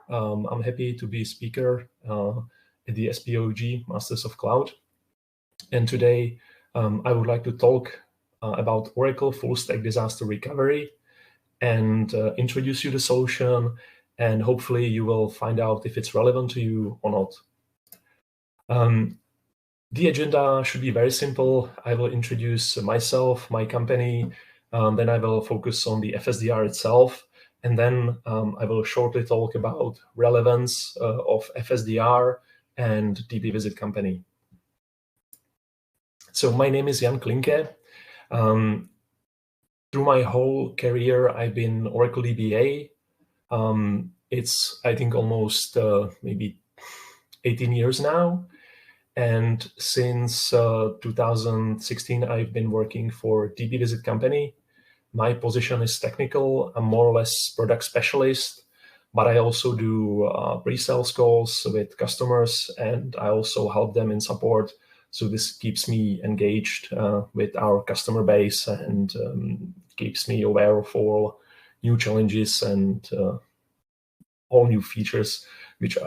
I'm happy to be a speaker at the SPOG Masters of Cloud. And today I would like to talk about Oracle Full Stack Disaster Recovery and introduce you the solution, and hopefully you will find out if it's relevant to you or not. The agenda should be very simple. I will introduce myself, my company, then I will focus on the FSDR itself, and then I will shortly talk about relevance of FSDR and Dbvisit company. So my name is Jan Klinke. Through my whole career, I've been Oracle DBA. It's, I think, almost maybe 18 years now. And since 2016, I've been working for Dbvisit company. My position is technical. I'm more or less product specialist, but I also do pre-sales calls with customers, and I also help them in support. So this keeps me engaged with our customer base and keeps me aware of all new challenges and all new features which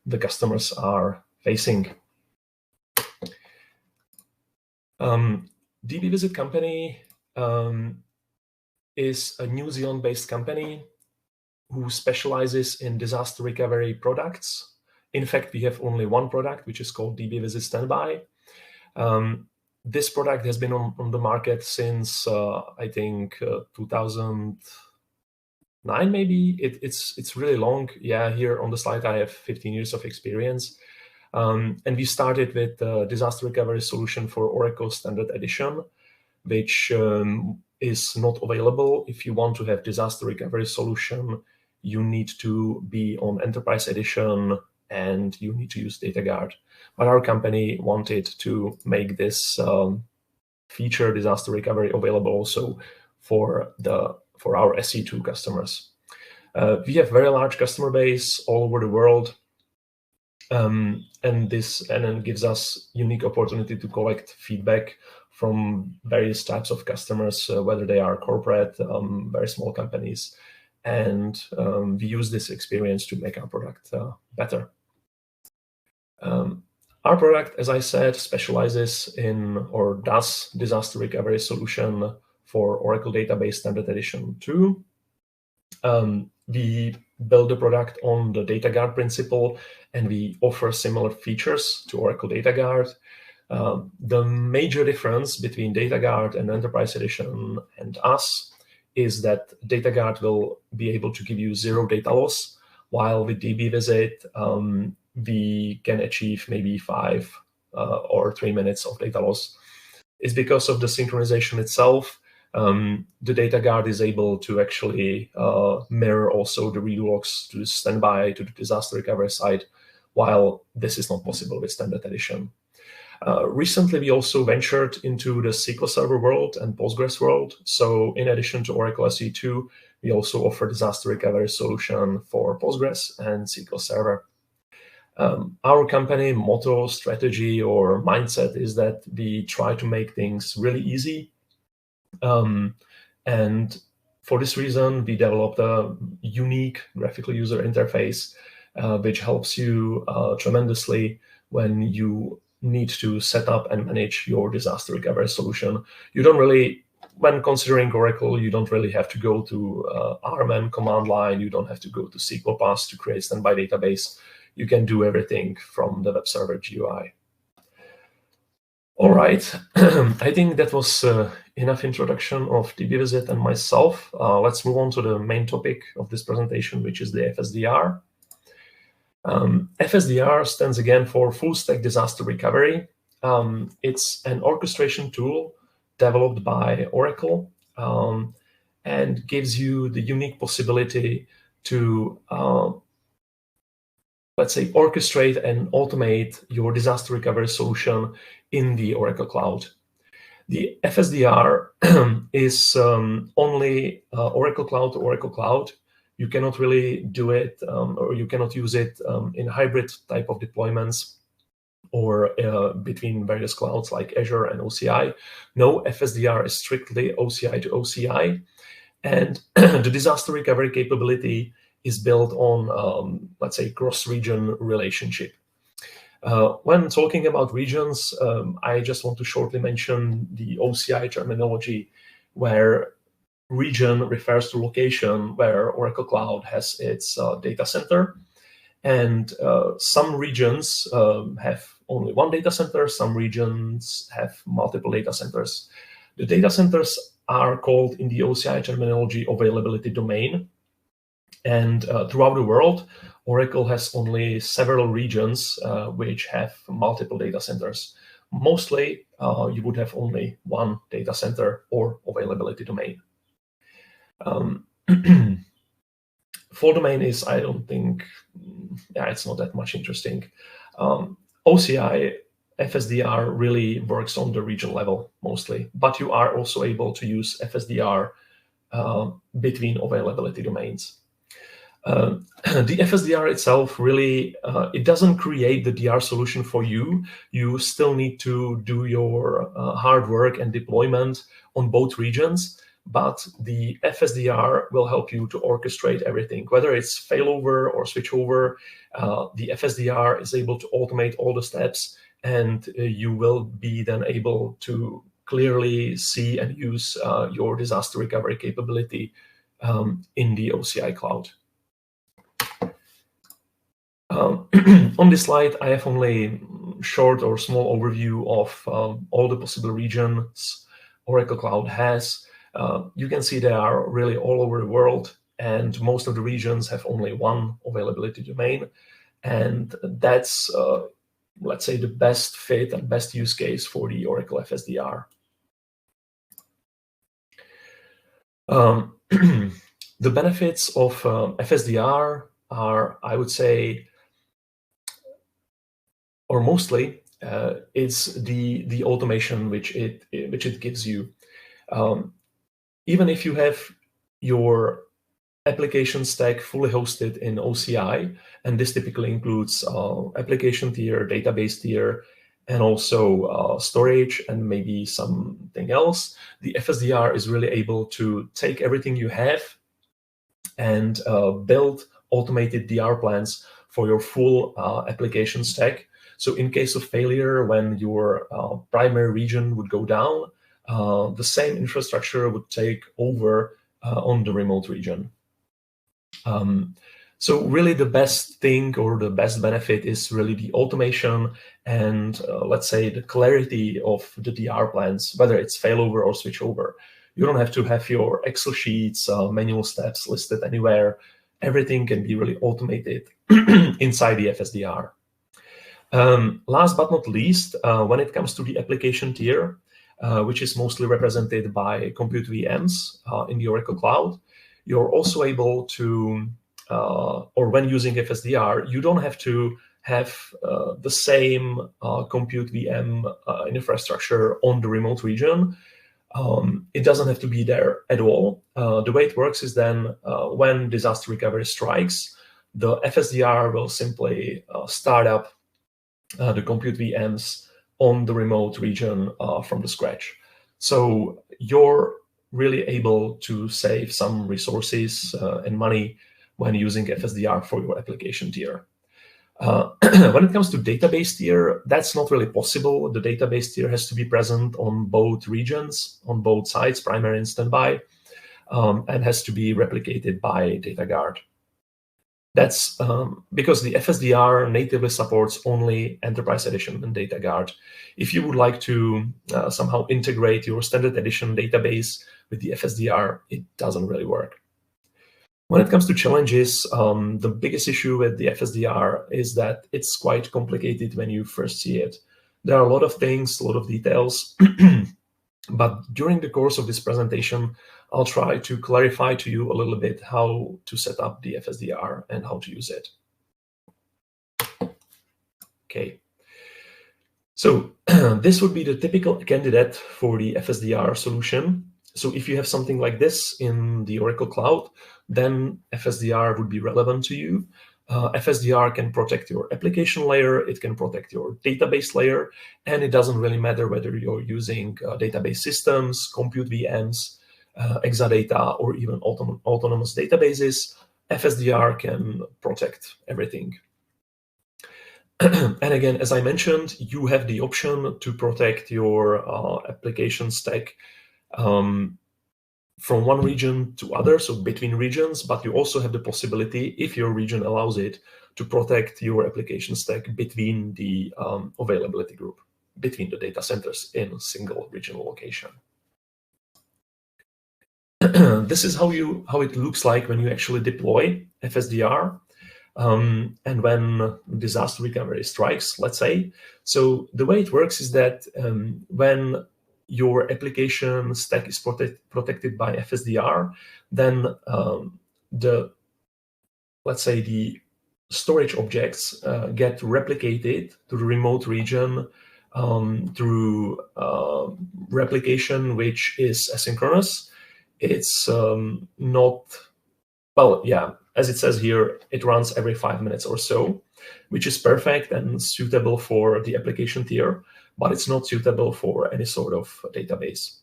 the customers are facing. Dbvisit company is a New Zealand-based company who specializes in disaster recovery products. In fact, we have only one product, which is called Dbvisit Standby. This product has been on the market since I think 2009, maybe. It's really long. Yeah, here on the slide I have 15 years of experience. And we started with a disaster recovery solution for Oracle Standard Edition, which is not available. If you want to have disaster recovery solution, you need to be on Enterprise Edition and you need to use DataGuard. But our company wanted to make this feature, disaster recovery, available also for our SE2 customers. We have very large customer base all over the world. And then gives us unique opportunity to collect feedback from various types of customers, whether they are corporate, very small companies, and we use this experience to make our product better. Our product, as I said, specializes in or does disaster recovery solution for Oracle Database Standard Edition 2. We build the product on the DataGuard principle, and we offer similar features to Oracle DataGuard. The major difference between DataGuard and Enterprise Edition and us is that DataGuard will be able to give you 0 data loss, while with Dbvisit, we can achieve maybe 5 or 3 minutes of data loss. It's because of the synchronization itself. The DataGuard is able to actually mirror also the redo logs to the standby, to the disaster recovery side, while this is not possible with Standard Edition. Recently, we also ventured into the SQL Server world and Postgres world. So in addition to Oracle SE2, we also offer disaster recovery solution for Postgres and SQL Server. Our company motto, strategy, or mindset is that we try to make things really easy. And for this reason, we developed a unique graphical user interface, which helps you tremendously when you need to set up and manage your disaster recovery solution. You don't really, when considering Oracle, you don't really have to go to RMM command line. You don't have to go to SQL Pass to create standby database. You can do everything from the web server GUI. All right, I think that was enough introduction of Dbvisit and myself. Let's move on to the main topic of this presentation, which is the FSDR. FSDR stands again for Full Stack Disaster Recovery. It's an orchestration tool developed by Oracle and gives you the unique possibility to let's say, orchestrate and automate your disaster recovery solution in the Oracle Cloud. The FSDR is only Oracle Cloud to Oracle Cloud. You cannot really do it, or you cannot use it in hybrid type of deployments or between various clouds like Azure and OCI. No, FSDR is strictly OCI to OCI. And the disaster recovery capability is built on, let's say, cross-region relationship. When talking about regions, I just want to shortly mention the OCI terminology, where region refers to location where Oracle Cloud has its data center. And some regions have only one data center, some regions have multiple data centers. The data centers are called in the OCI terminology availability domain. And throughout the world, Oracle has only several regions which have multiple data centers. Mostly, you would have only one data center or availability domain. Full domain is, I don't think, it's not that much interesting. OCI FSDR really works on the region level mostly, but you are also able to use FSDR between availability domains. The FSDR itself really, it doesn't create the DR solution for you. You still need to do your hard work and deployment on both regions, but the FSDR will help you to orchestrate everything, whether it's failover or switchover. The FSDR is able to automate all the steps, and you will be then able to clearly see and use your disaster recovery capability in the OCI cloud. On this slide, I have only short or small overview of all the possible regions Oracle Cloud has. You can see they are really all over the world, and most of the regions have only one availability domain. And that's, let's say, the best fit and best use case for the Oracle FSDR. The benefits of FSDR are, I would say, or mostly, it's the automation which it gives you. Even if you have your application stack fully hosted in OCI, and this typically includes application tier, database tier, and also storage and maybe something else, the FSDR is really able to take everything you have and build automated DR plans for your full application stack. So in case of failure, when your primary region would go down, the same infrastructure would take over on the remote region. So really the best thing or the best benefit is really the automation and let's say the clarity of the DR plans, whether it's failover or switchover. You don't have to have your Excel sheets, manual steps listed anywhere. Everything can be really automated inside the FSDR. Last but not least, when it comes to the application tier, which is mostly represented by compute VMs in the Oracle Cloud, you're also able to, or when using FSDR, you don't have to have the same compute VM infrastructure on the remote region. It doesn't have to be there at all. The way it works is then when disaster recovery strikes, the FSDR will simply start up the compute VMs on the remote region from the scratch. So you're really able to save some resources and money when using FSDR for your application tier. When it comes to database tier, that's not really possible. The database tier has to be present on both regions, on both sides, primary and standby, and has to be replicated by DataGuard. That's because the FSDR natively supports only Enterprise Edition and DataGuard. If you would like to somehow integrate your standard edition database with the FSDR, it doesn't really work. When it comes to challenges, the biggest issue with the FSDR is that it's quite complicated when you first see it. There are a lot of things, a lot of details, but during the course of this presentation, I'll try to clarify to you a little bit how to set up the FSDR and how to use it. Okay. So this would be the typical candidate for the FSDR solution. So if you have something like this in the Oracle Cloud, then FSDR would be relevant to you. FSDR can protect your application layer, it can protect your database layer, and it doesn't really matter whether you're using database systems, compute VMs, Exadata, or even autonomous databases. FSDR can protect everything. And again, as I mentioned, you have the option to protect your application stack from one region to other, so between regions, but you also have the possibility, if your region allows it, to protect your application stack between the availability group, between the data centers in a single regional location. This is how it looks like when you actually deploy FSDR. And when disaster recovery strikes, let's say. So the way it works is that when your application stack is protected by FSDR, then let's say the storage objects get replicated to the remote region through replication, which is asynchronous. It's not, well, yeah, as it says here, it runs every 5 minutes or so, which is perfect and suitable for the application tier, but it's not suitable for any sort of database.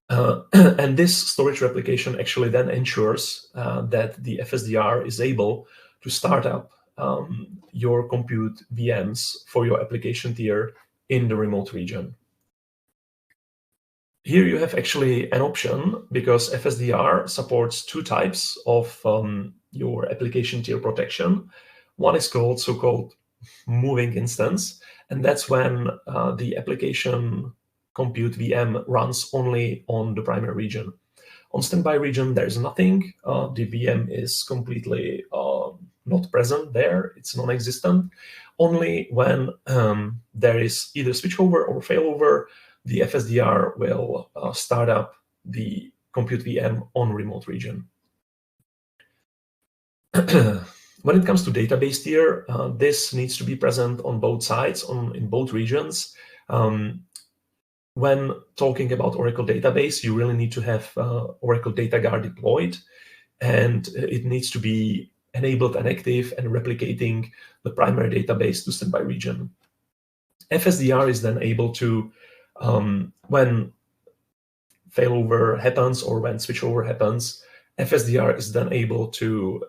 And this storage replication actually then ensures that the FSDR is able to start up your compute VMs for your application tier in the remote region. Here you have actually an option, because FSDR supports two types of your application tier protection. One is called so-called moving instance, and that's when the application compute VM runs only on the primary region. On standby region, there's nothing. The VM is completely not present there. It's non-existent. Only when there is either switchover or failover, the FSDR will start up the compute VM on remote region. When it comes to database tier, this needs to be present on both sides, in both regions. When talking about Oracle database, you really need to have Oracle Data Guard deployed, and it needs to be enabled and active and replicating the primary database to standby region. FSDR is then able to, when failover happens or when switchover happens, FSDR is then able to,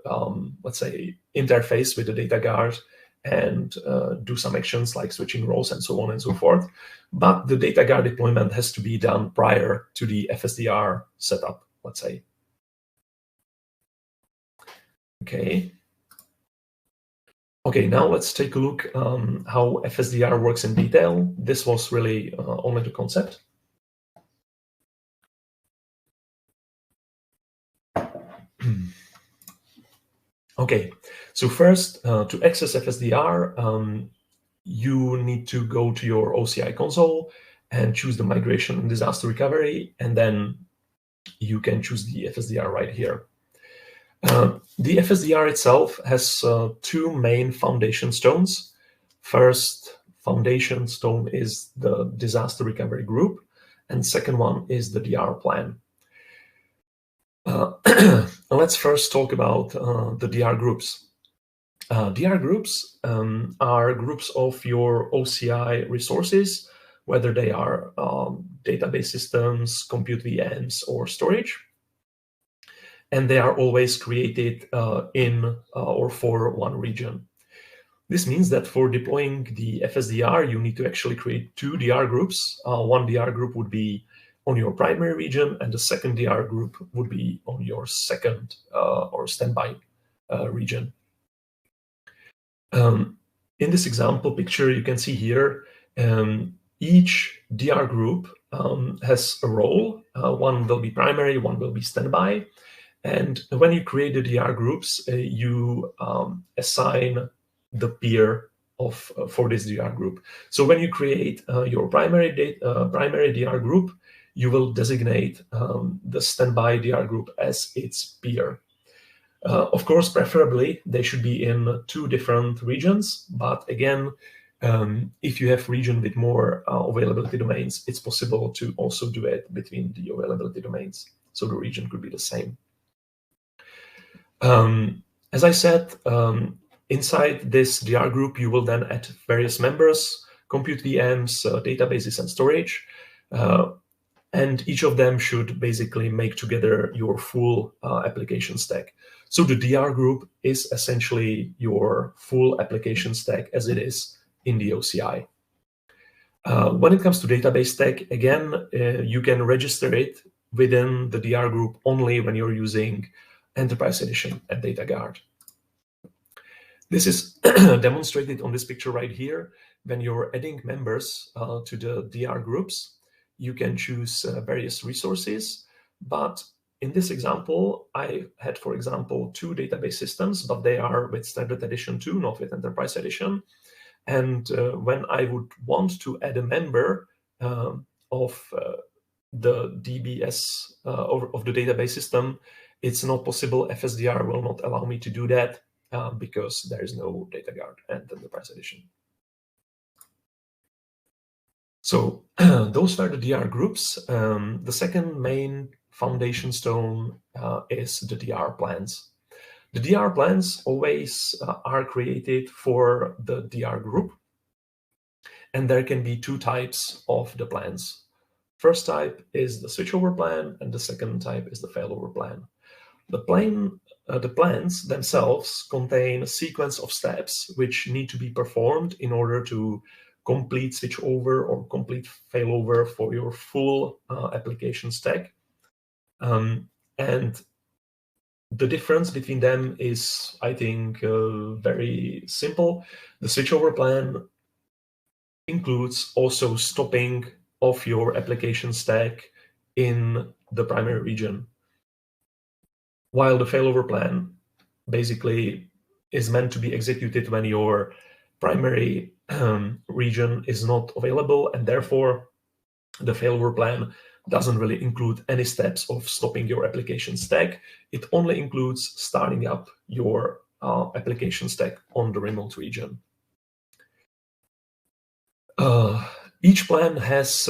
let's say, interface with the data guard and do some actions like switching roles and so on and so forth. But the data guard deployment has to be done prior to the FSDR setup, let's say. Okay. Okay, now let's take a look how FSDR works in detail. This was really only the concept. Okay, so first, to access FSDR, you need to go to your OCI console and choose the migration and disaster recovery, and then you can choose the FSDR right here. The FSDR itself has two main foundation stones. First foundation stone is the disaster recovery group, and second one is the DR plan. Let's first talk about the DR groups. DR groups are groups of your OCI resources, whether they are database systems, compute VMs, or storage. And they are always created in or for one region. This means that for deploying the FSDR, you need to actually create two DR groups. One DR group would be on your primary region, and the second DR group would be on your second or standby region. In this example picture, you can see here, each DR group has a role. One will be primary, one will be standby. And when you create the DR groups, you assign the peer for this DR group. So when you create your primary DR group, you will designate the standby DR group as its peer. Of course, preferably, they should be in two different regions. But again, if you have region with more availability domains, it's possible to also do it between the availability domains. So the region could be the same. As I said, inside this DR group, you will then add various members, compute VMs, databases, and storage. And each of them should basically make together your full application stack. So the DR group is essentially your full application stack as it is in the OCI. When it comes to database stack, again, you can register it within the DR group only when you're using Enterprise Edition and DataGuard. This is demonstrated on this picture right here. When you're adding members to the DR groups, you can choose various resources. But in this example, I had, for example, 2 database systems, but they are with Standard Edition 2, not with Enterprise Edition. And when I would want to add a member of the DBS of the database system, it's not possible. FSDR will not allow me to do that because there is no DataGuard and Enterprise Edition. So those were the DR groups. The second main foundation stone is the DR plans. The DR plans always are created for the DR group, and there can be 2 types of the plans. First type is the switchover plan, and the second type is the failover plan. The plans themselves contain a sequence of steps which need to be performed in order to complete switchover or complete failover for your full application stack. And the difference between them is, I think, very simple. The switchover plan includes also stopping of your application stack in the primary region, while the failover plan basically is meant to be executed when your primary region is not available, and therefore the failover plan doesn't really include any steps of stopping your application stack. It only includes starting up your application stack on the remote region. Each plan has,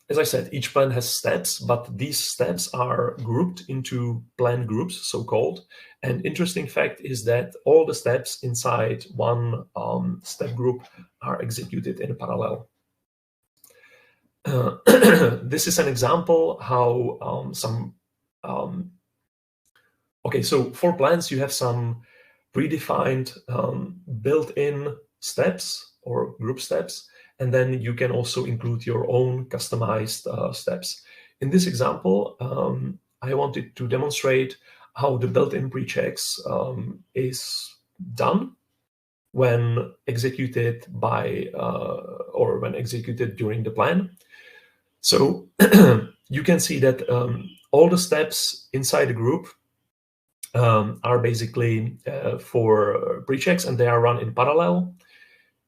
as I said, each plan has steps, but these steps are grouped into plan groups, so-called. And interesting fact is that all the steps inside one step group are executed in parallel. This is an example how okay, so for plans, you have some predefined built-in steps or group steps, and then you can also include your own customized steps. In this example, I wanted to demonstrate how the built-in pre-checks is done when executed by or when executed during the plan. So you can see that all the steps inside the group are basically for pre-checks, and they are run in parallel.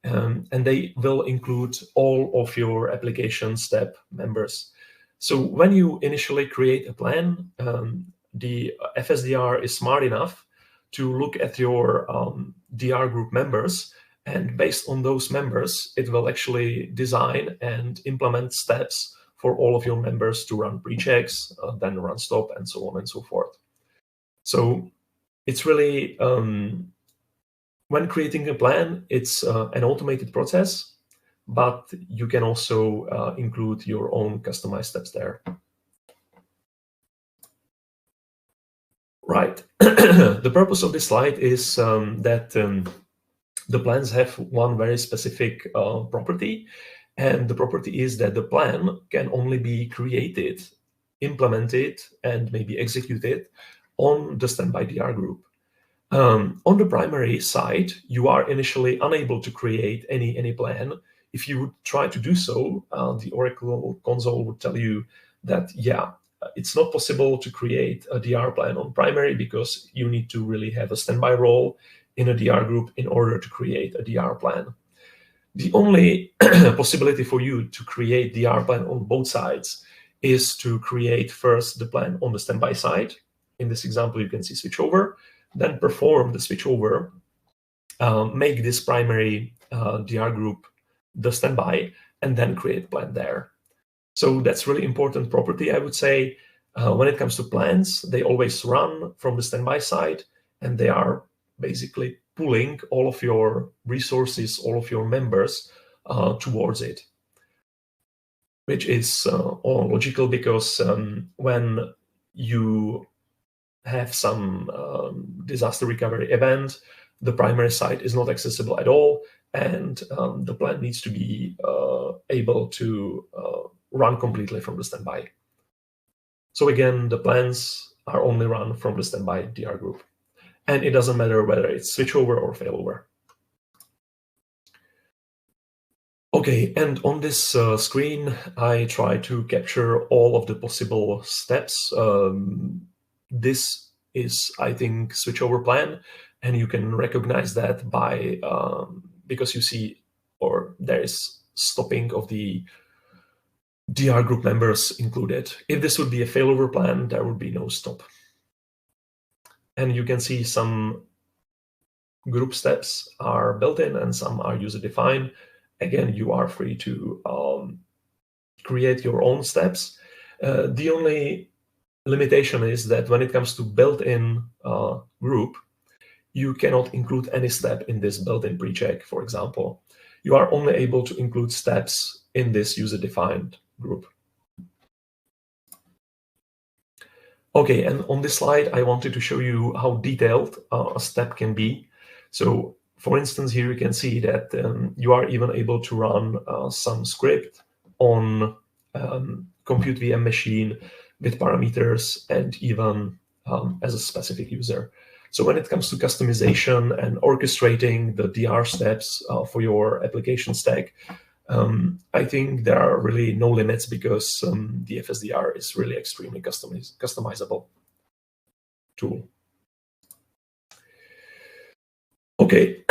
And they will include all of your application step members. So when you initially create a plan, the FSDR is smart enough to look at your DR group members, and based on those members, it will actually design and implement steps for all of your members to run pre-checks, then run stop, and so on and so forth. So it's really, when creating a plan, it's an automated process, but you can also include your own customized steps there. Right. The purpose of this slide is that the plans have one very specific property, and the property is that the plan can only be created, implemented, and maybe executed on the standby DR group. On the primary side, you are initially unable to create any plan. If you would try to do so, the Oracle console would tell you that, yeah, it's not possible to create a DR plan on primary because you need to really have a standby role in a DR group in order to create a DR plan. The only possibility for you to create DR plan on both sides is to create first the plan on the standby side. In this example, you can see switchover, then perform the switchover, make this primary DR group the standby, and then create plan there. So that's really important property, I would say. When it comes to plans, they always run from the standby side, and they are basically pulling all of your resources, all of your members towards it, which is all logical because when you have some disaster recovery event, the primary site is not accessible at all, and the plan needs to be able to run completely from the standby. So again, the plans are only run from the standby DR group. And it doesn't matter whether it's switchover or failover. Okay, and on this screen, I try to capture all of the possible steps. This is, I think, switchover plan, and you can recognize that by because you see, or there is stopping of the DR group members included. If this would be a failover plan, there would be no stop. And you can see some group steps are built in and some are user-defined. Again, you are free to create your own steps. The only limitation is that when it comes to built-in group, you cannot include any step in this built-in pre-check, for example. You are only able to include steps in this user-defined group. Okay, and on this slide, I wanted to show you how detailed a step can be. So, for instance, here you can see that you are even able to run some script on compute VM machine with parameters and even as a specific user. So when it comes to customization and orchestrating the DR steps for your application stack, I think there are really no limits because the FSDR is really extremely customizable tool. Okay,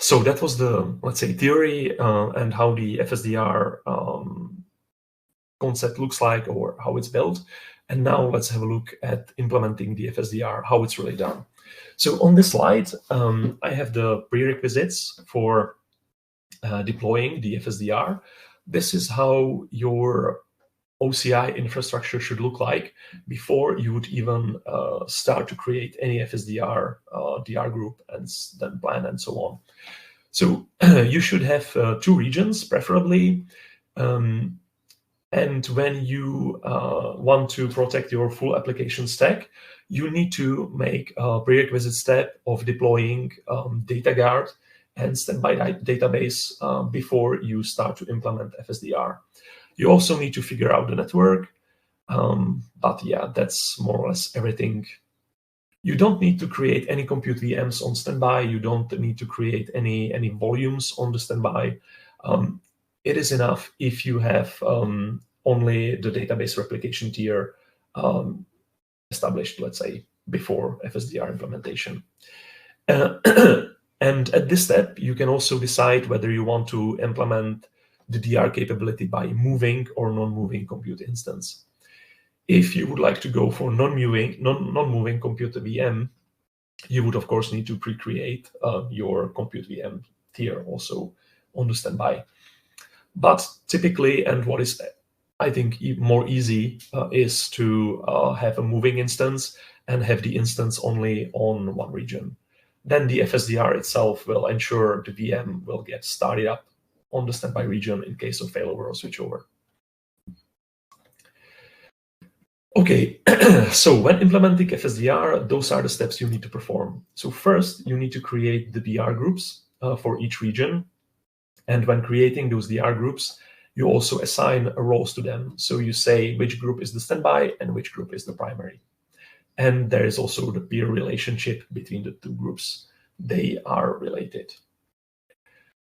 so that was the, let's say, theory and how the FSDR concept looks like or how it's built. And now let's have a look at implementing the FSDR, how it's really done. So on this slide, I have the prerequisites for deploying the FSDR. This is how your OCI infrastructure should look like before you would even start to create any FSDR DR group and then plan and so on. So you should have 2 regions, preferably. And when you want to protect your full application stack, you need to make a prerequisite step of deploying DataGuard and standby database before you start to implement FSDR. You also need to figure out the network, but yeah, that's more or less everything. You don't need to create any compute VMs on standby. You don't need to create any volumes on the standby. It is enough if you have only the database replication tier established, let's say, before FSDR implementation. And at this step, you can also decide whether you want to implement the DR capability by moving or non-moving compute instance. If you would like to go for non-moving compute VM, you would, of course, need to pre-create your compute VM tier also on the standby. But typically, and what is, I think, more easy is to have a moving instance and have the instance only on one region. Then the FSDR itself will ensure the VM will get started up on the standby region in case of failover or switchover. Okay, so when implementing FSDR, those are the steps you need to perform. So first, you need to create the DR groups for each region. And when creating those DR groups, you also assign roles to them. So you say which group is the standby and which group is the primary. And there is also the peer relationship between the 2 groups. They are related.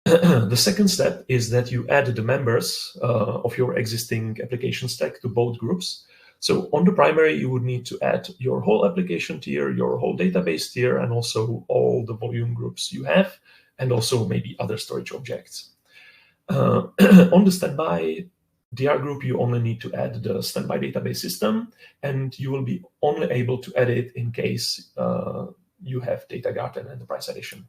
The second step is that you add the members of your existing application stack to both groups. So on the primary, you would need to add your whole application tier, your whole database tier, and also all the volume groups you have, and also maybe other storage objects. On the standby DR group, you only need to add the standby database system, and you will be only able to add it in case you have DataGuard and Enterprise Edition.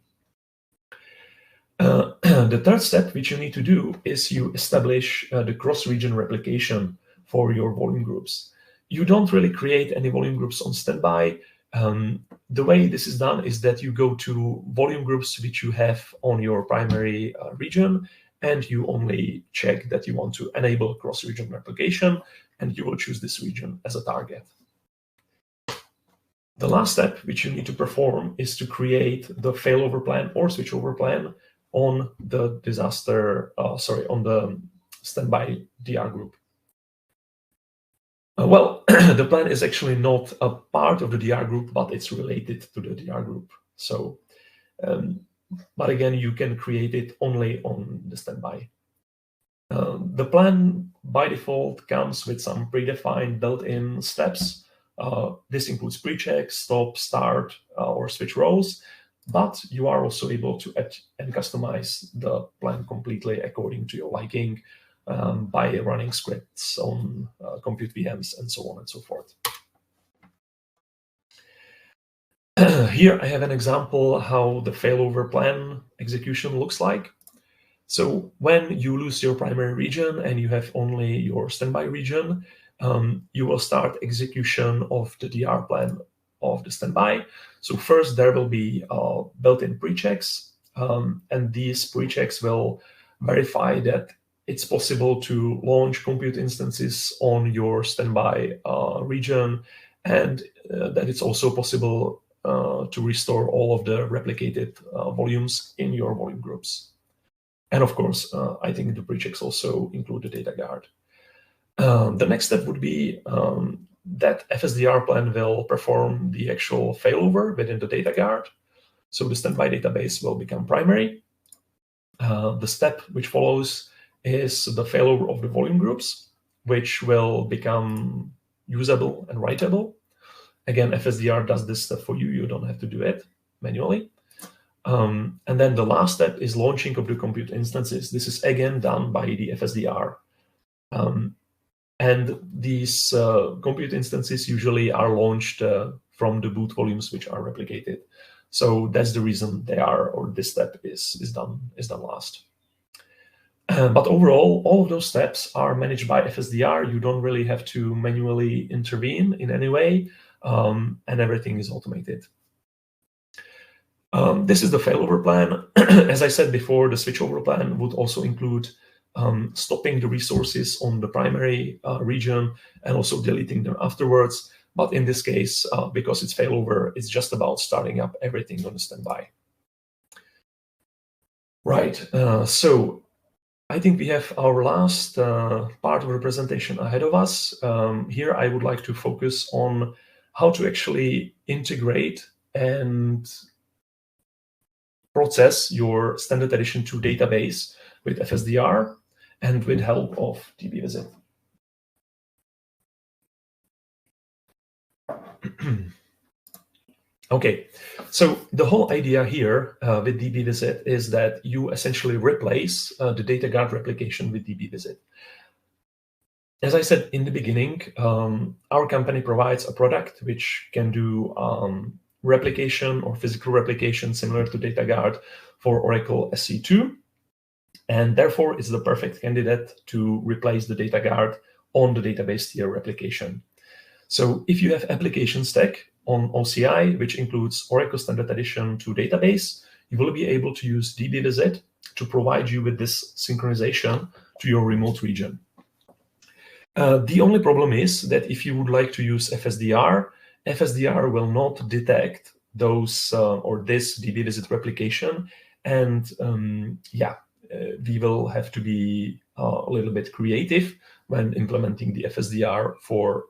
The third step, which you need to do, is you establish the cross-region replication for your volume groups. You don't really create any volume groups on standby. The way this is done is that you go to volume groups which you have on your primary region, and you only check that you want to enable cross-region replication, and you will choose this region as a target. The last step which you need to perform is to create the failover plan or switchover plan on the on the standby DR group. Well, the plan is actually not a part of the DR group, but it's related to the DR group. So, but again, you can create it only on the standby. The plan by default comes with some predefined built-in steps. This includes pre-check, stop, start, or switch roles, but you are also able to add and customize the plan completely according to your liking by running scripts on compute VMs and so on and so forth. Here I have an example how the failover plan execution looks like. So when you lose your primary region and you have only your standby region, you will start execution of the DR plan of the standby. So first there will be built-in pre-checks, and these pre-checks will verify that it's possible to launch compute instances on your standby region, and that it's also possible to restore all of the replicated volumes in your volume groups. And of course, I think the pre-checks also include the data guard. The next step would be that FSDR plan will perform the actual failover within the data guard. So the standby database will become primary. The step which follows is the failover of the volume groups, which will become usable and writable. Again, FSDR does this step for you. You don't have to do it manually. And then the last step is launching of the compute instances. This is again done by the FSDR. And these compute instances usually are launched from the boot volumes which are replicated. So that's the reason they are, or this step is done last. But overall, all of those steps are managed by FSDR. You don't really have to manually intervene in any way, and everything is automated. This is the failover plan. As I said before, the switchover plan would also include stopping the resources on the primary region and also deleting them afterwards. But in this case, because it's failover, it's just about starting up everything on the standby. Right, so I think we have our last part of the presentation ahead of us. Here I would like to focus on how to actually integrate and process your standard edition 2 database with FSDR and with help of Dbvisit. Okay, so the whole idea here with Dbvisit is that you essentially replace the data guard replication with Dbvisit. As I said in the beginning, our company provides a product which can do replication or physical replication similar to data guard for Oracle SE2, and therefore is the perfect candidate to replace the data guard on the database tier replication. So if you have application stack on OCI, which includes Oracle Standard Edition 2 database, you will be able to use Dbvisit to provide you with this synchronization to your remote region. The only problem is that if you would like to use FSDR, FSDR will not detect those or this Dbvisit replication, and we will have to be a little bit creative when implementing the FSDR for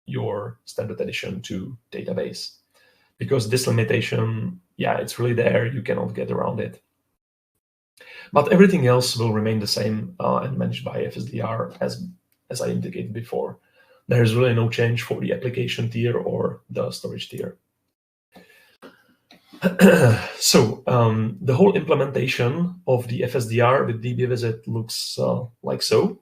your Standard Edition 2 database, because this limitation, it's really there. You cannot get around it. But everything else will remain the same and managed by FSDR as I indicated before. There is really no change for the application tier or the storage tier. So the whole implementation of the FSDR with Dbvisit looks like so.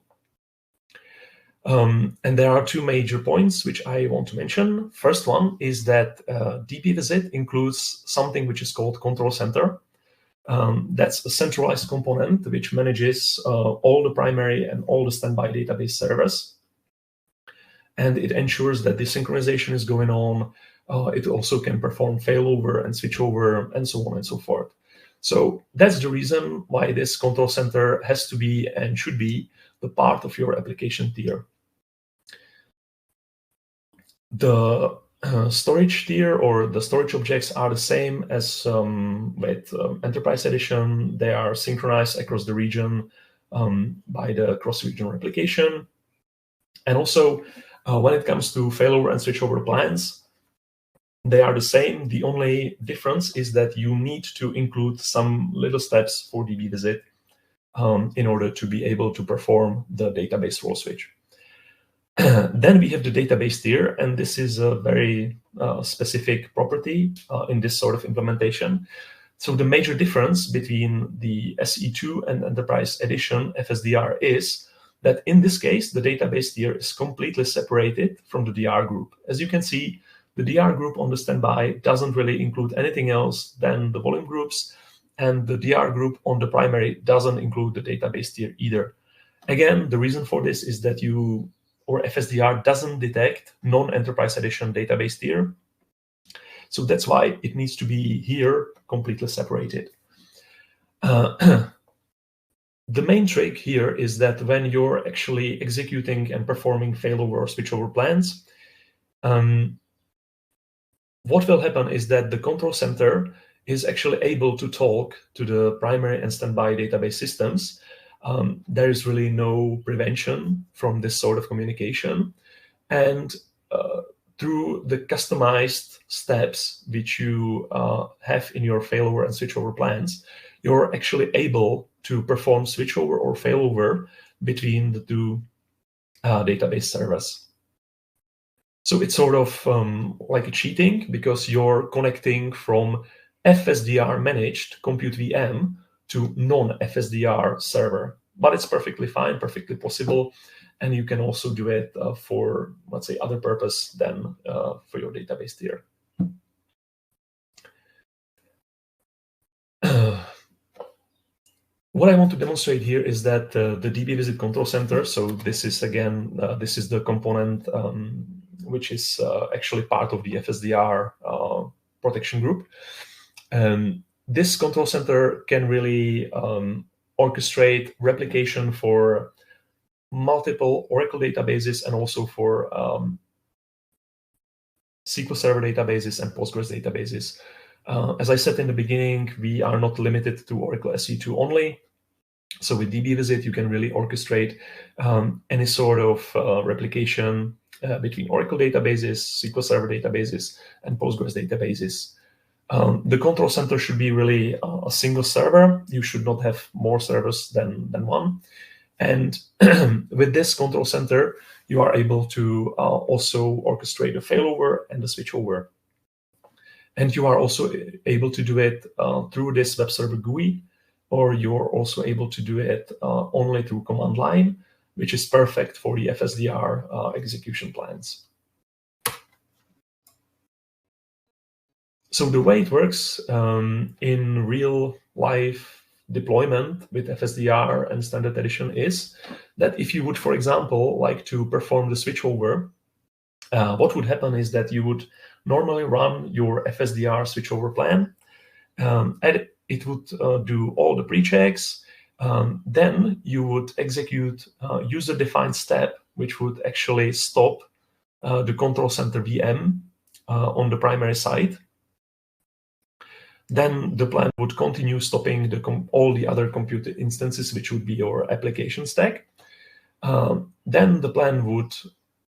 And there are two major points which I want to mention. First one is that Dbvisit includes something which is called Control Center. That's a centralized component which manages all the primary and all the standby database servers. And it ensures that the synchronization is going on. It also can perform failover and switchover and so on and so forth. So that's the reason why this control center has to be and should be the part of your application tier. The storage tier or the storage objects are the same as with Enterprise Edition. They are synchronized across the region by the cross-region replication. And also, when it comes to failover and switchover plans, they are the same. The only difference is that you need to include some little steps for Dbvisit in order to be able to perform the database role switch. Then we have the database tier, and this is a very specific property in this sort of implementation. So the major difference between the SE2 and Enterprise Edition FSDR is that in this case, the database tier is completely separated from the DR group. As you can see, the DR group on the standby doesn't really include anything else than the volume groups, and the DR group on the primary doesn't include the database tier either. Again, the reason for this is that FSDR doesn't detect non-Enterprise Edition database tier. So that's why it needs to be here completely separated. The main trick here is that when you're actually executing and performing failover or switchover plans, what will happen is that the control center is actually able to talk to the primary and standby database systems. There is really no prevention from this sort of communication. And through the customized steps which you have in your failover and switchover plans, you're actually able to perform switchover or failover between the two database servers. So it's sort of like a cheating, because you're connecting from FSDR managed compute VM to non-FSDR server. But it's perfectly fine, perfectly possible. And you can also do it for, let's say, other purpose than for your database tier. What I want to demonstrate here is that the Dbvisit control center, so this is again, this is the component which is actually part of the FSDR protection group. This control center can really orchestrate replication for multiple Oracle databases and also for SQL Server databases and Postgres databases. As I said in the beginning, we are not limited to Oracle SE2 only. So with Dbvisit, you can really orchestrate any sort of replication between Oracle databases, SQL Server databases, and Postgres databases. The control center should be really a single server. You should not have more servers than one. And with this control center, you are able to also orchestrate a failover and a switchover. And you are also able to do it through this web server GUI, or you're also able to do it only through command line, which is perfect for the FSDR execution plans. So the way it works in real life deployment with FSDR and Standard Edition is that if you would, for example, like to perform the switchover, what would happen is that you would normally run your FSDR switchover plan, and it would do all the pre-checks. Then you would execute a user-defined step, which would actually stop the control center VM on the primary side. Then the plan would continue stopping all the other compute instances, which would be your application stack. Then the plan would,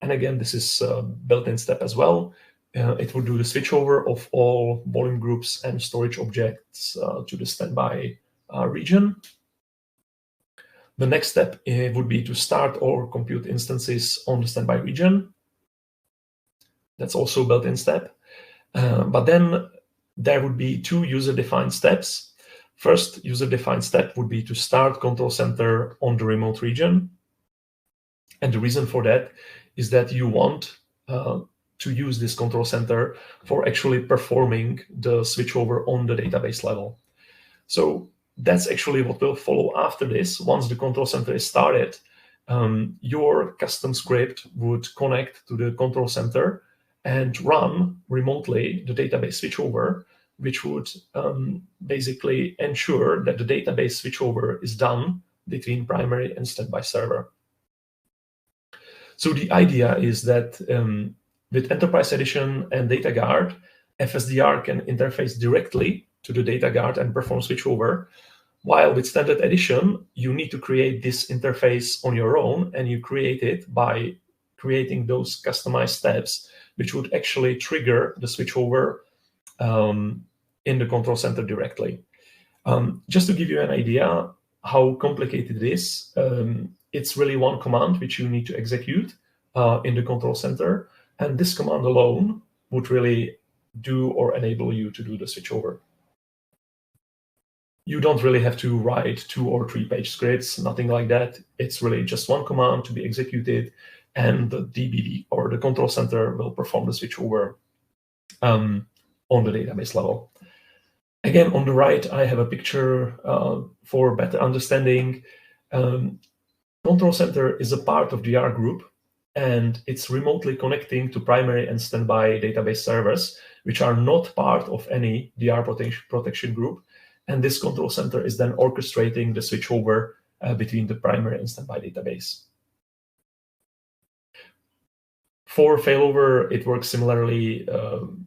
and again, this is a built-in step as well, it would do the switchover of all volume groups and storage objects to the standby region. The next step would be to start all compute instances on the standby region. That's also a built-in step. But then there would be two user-defined steps. First user-defined step would be to start control center on the remote region. And the reason for that is that you want to use this control center for actually performing the switchover on the database level. So that's actually what will follow after this. Once the control center is started, your custom script would connect to the control center and run remotely the database switchover, which would basically ensure that the database switchover is done between primary and standby server. So the idea is that With Enterprise Edition and Data Guard, FSDR can interface directly to the Data Guard and perform switchover, while with Standard Edition, you need to create this interface on your own, and you create it by creating those customized steps, which would actually trigger the switchover in the control center directly. Just to give you an idea how complicated it is, it's really one command which you need to execute in the control center, and this command alone would really do or enable you to do the switchover. You don't really have to write 2 or 3 page scripts, nothing like that. It's really just one command to be executed, and the DBV or the control center will perform the switchover on the database level. Again, on the right, I have a picture for better understanding. Control center is a part of DR group, and it's remotely connecting to primary and standby database servers, which are not part of any DR protection group. And this control center is then orchestrating the switchover between the primary and standby database. For failover, it works similarly.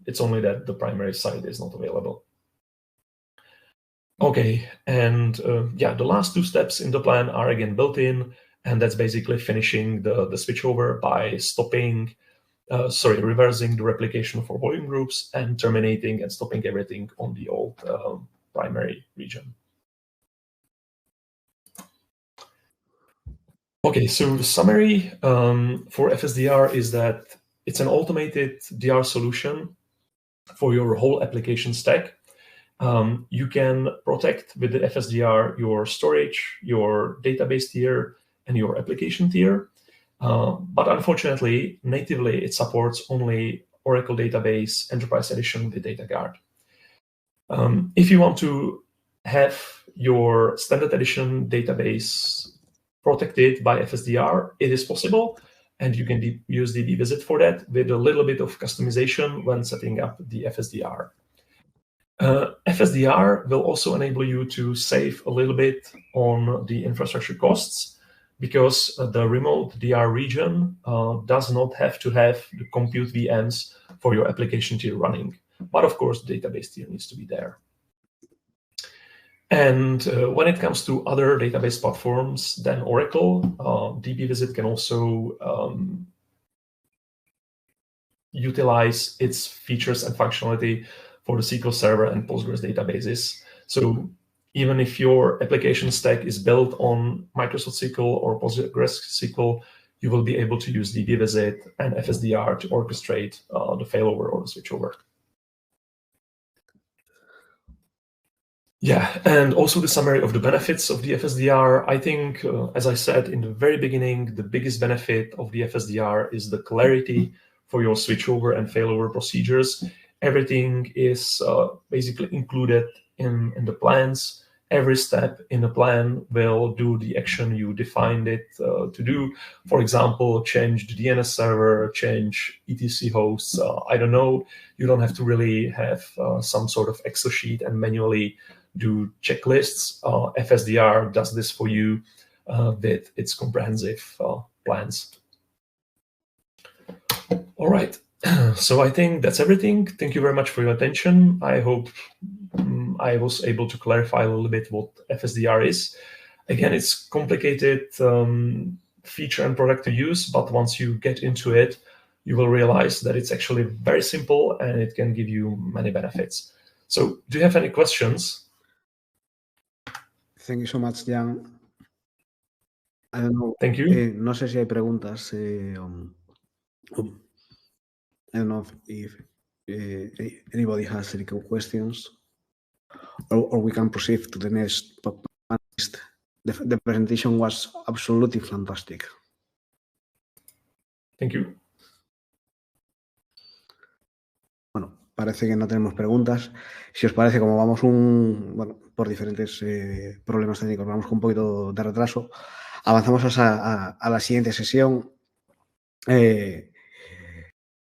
It's only that the primary side is not available. Okay, and yeah, the last 2 steps in the plan are again built in, and that's basically finishing the switchover by reversing the replication for volume groups and terminating and stopping everything on the old primary region. Okay, so the summary for FSDR is that it's an automated DR solution for your whole application stack. You can protect with the FSDR your storage, your database tier, and your application tier. But unfortunately, natively, it supports only Oracle Database Enterprise Edition with Data Guard. If you want to have your Standard Edition database protected by FSDR, it is possible, and you can use Dbvisit for that with a little bit of customization when setting up the FSDR. FSDR will also enable you to save a little bit on the infrastructure costs, because the remote DR region does not have to have the compute VMs for your application tier running. But of course, the database tier needs to be there. And when it comes to other database platforms than Oracle, Dbvisit can also utilize its features and functionality for the SQL Server and Postgres databases. So even if your application stack is built on Microsoft SQL or PostgreSQL, you will be able to use Dbvisit and FSDR to orchestrate the failover or the switchover. Yeah, and also the summary of the benefits of the FSDR. I think, as I said in the very beginning, the biggest benefit of the FSDR is the clarity for your switchover and failover procedures. Everything is basically included in the plans. Every step in the plan will do the action you defined it to do. For example, change the DNS server, change etc hosts. I don't know. You don't have to really have some sort of Excel sheet and manually do checklists. FSDR does this for you with its comprehensive plans. All right. So I think that's everything. Thank you very much for your attention. I hope I was able to clarify a little bit what FSDR is. Again, it's complicated feature and product to use, but once you get into it, you will realize that it's actually very simple and it can give you many benefits. So do you have any questions? Thank you so much, Jan. I don't know. Thank you. No sé si hay preguntas. I don't know if anybody has any questions, or we can proceed to the next panelist. The presentation was absolutely fantastic. Thank you. Bueno, parece que no tenemos preguntas. Si os parece, como vamos por diferentes problemas técnicos, vamos con un poquito de retraso, avanzamos a la siguiente sesión.